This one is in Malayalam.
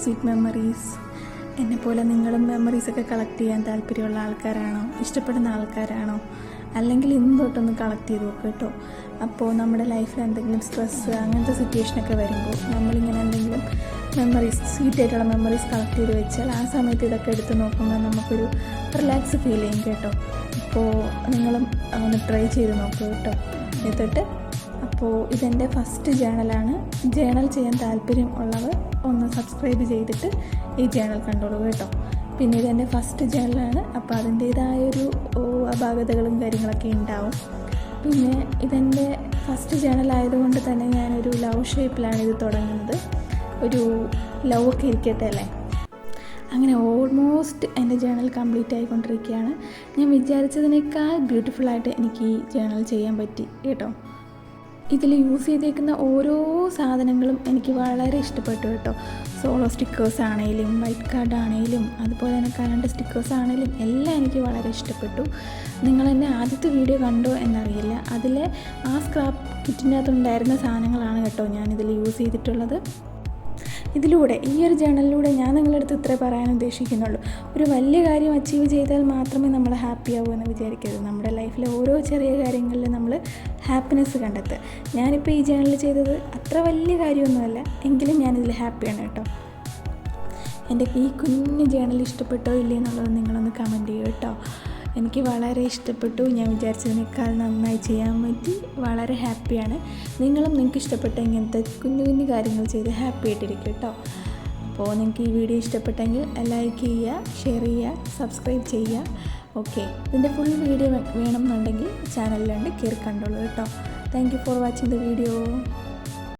Sweet memories. എന്നെപ്പോലെ നിങ്ങളും മെമ്മറീസൊക്കെ കളക്ട് ചെയ്യാൻ താല്പര്യമുള്ള ആൾക്കാരാണോ, ഇഷ്ടപ്പെടുന്ന ആൾക്കാരാണോ? അല്ലെങ്കിൽ ഇന്ന് തൊട്ടൊന്ന് കളക്ട് ചെയ്ത് നോക്കുക കേട്ടോ. അപ്പോൾ നമ്മുടെ ലൈഫിൽ എന്തെങ്കിലും സ്ട്രെസ്സ് അങ്ങനത്തെ സിറ്റുവേഷനൊക്കെ വരുമ്പോൾ നമ്മളിങ്ങനെ എന്തെങ്കിലും മെമ്മറീസ്, സ്വീറ്റായിട്ടുള്ള മെമ്മറീസ് കളക്ട് ചെയ്ത് വെച്ചാൽ ആ സമയത്ത് ഇതൊക്കെ എടുത്ത് നോക്കുമ്പോൾ നമുക്കൊരു റിലാക്സ് ഫീൽ ചെയ്യും കേട്ടോ. അപ്പോൾ നിങ്ങളും ഒന്ന് ട്രൈ ചെയ്ത് നോക്കുക കേട്ടോ എന്നിട്ട്. അപ്പോൾ ഇതെൻ്റെ ഫസ്റ്റ് ജേണലാണ്. ജേണൽ ചെയ്യാൻ താല്പര്യം ഉള്ളവർ ഒന്ന് സബ്സ്ക്രൈബ് ചെയ്തിട്ട് ഈ ജേണൽ കണ്ടോളൂ കേട്ടോ. പിന്നെ ഇതെൻ്റെ ഫസ്റ്റ് ജേണലാണ്, അപ്പോൾ അതിൻ്റേതായൊരു അപാകതകളും കാര്യങ്ങളൊക്കെ ഉണ്ടാവും. പിന്നെ ഇതെൻ്റെ ഫസ്റ്റ് ജേണൽ ആയതുകൊണ്ട് തന്നെ ഞാനൊരു ലവ് ഷേപ്പിലാണ് ഇത് തുടങ്ങുന്നത്. ഒരു ലവ് ഒക്കെ ഇരിക്കട്ടെ അല്ലേ. അങ്ങനെ ഓൾമോസ്റ്റ് എൻ്റെ ജേണൽ കംപ്ലീറ്റ് ആയിക്കൊണ്ടിരിക്കുകയാണ്. ഞാൻ വിചാരിച്ചതിനേക്കാൾ ബ്യൂട്ടിഫുള്ളായിട്ട് എനിക്ക് ഈ ജേണൽ ചെയ്യാൻ പറ്റി കേട്ടോ. ഇതിൽ യൂസ് ചെയ്തേക്കുന്ന ഓരോ സാധനങ്ങളും എനിക്ക് വളരെ ഇഷ്ടപ്പെട്ടു കേട്ടോ. സോളോ സ്റ്റിക്കേഴ്സ് ആണെങ്കിലും വൈറ്റ് കാർഡ് ആണെങ്കിലും അതുപോലെ തന്നെ കലണ്ടർ സ്റ്റിക്കേഴ്സ് ആണെങ്കിലും എല്ലാം എനിക്ക് വളരെ ഇഷ്ടപ്പെട്ടു. നിങ്ങളെന്നെ ആദ്യത്തെ വീഡിയോ കണ്ടോ എന്നറിയില്ല, അതിലെ ആ സ്ക്രാപ്പ് കിറ്റിൻ്റെ അകത്തുണ്ടായിരുന്ന സാധനങ്ങളാണ് കേട്ടോ ഞാനിതിൽ യൂസ് ചെയ്തിട്ടുള്ളത്. ഇതിലൂടെ, ഈ ഒരു ജേണലിലൂടെ ഞാൻ നിങ്ങളുടെ അടുത്ത് ഇത്രേ പറയാൻ ഉദ്ദേശിക്കുന്നുള്ളൂ. ഒരു വലിയ കാര്യം അച്ചീവ് ചെയ്താൽ മാത്രമേ നമ്മൾ ഹാപ്പി ആവൂ എന്ന് വിചാരിക്കരുത്. നമ്മുടെ ലൈഫിലെ ഓരോ ചെറിയ കാര്യങ്ങളിൽ നമ്മൾ ഹാപ്പിനെസ് കണ്ടെത്തുക. ഞാനിപ്പോൾ ഈ ജേണലിൽ ചെയ്തത് അത്ര വലിയ കാര്യമൊന്നുമല്ല, എങ്കിലും ഞാനിതിൽ ഹാപ്പിയാണ് കേട്ടോ. എൻ്റെ ഈ കുഞ്ഞു ജേണൽ ഇഷ്ടപ്പെട്ടോ ഇല്ലേ എന്നുള്ളത് നിങ്ങളൊന്ന് കമൻറ്റ് ചെയ്യൂ കേട്ടോ. എനിക്ക് വളരെ ഇഷ്ടപ്പെട്ടു. ഞാൻ വിചാരിച്ചതിനേക്കാൾ നന്നായി ചെയ്യാൻ പറ്റി. വളരെ ഹാപ്പിയാണ്. നിങ്ങൾക്ക് ഇഷ്ടപ്പെട്ട ഇങ്ങനത്തെ കുഞ്ഞു കുഞ്ഞു കാര്യങ്ങൾ ചെയ്ത് ഹാപ്പി ആയിട്ടിരിക്കും കേട്ടോ. അപ്പോൾ നിങ്ങൾക്ക് ഈ വീഡിയോ ഇഷ്ടപ്പെട്ടെങ്കിൽ ലൈക്ക് ചെയ്യുക, ഷെയർ ചെയ്യുക, സബ്സ്ക്രൈബ് ചെയ്യുക. ഓക്കെ, ഇതിൻ്റെ ഫുൾ വീഡിയോ വേണമെന്നുണ്ടെങ്കിൽ ചാനലിലുണ്ട്, കയറി കണ്ടോളൂ കേട്ടോ. Thank you for watching the video.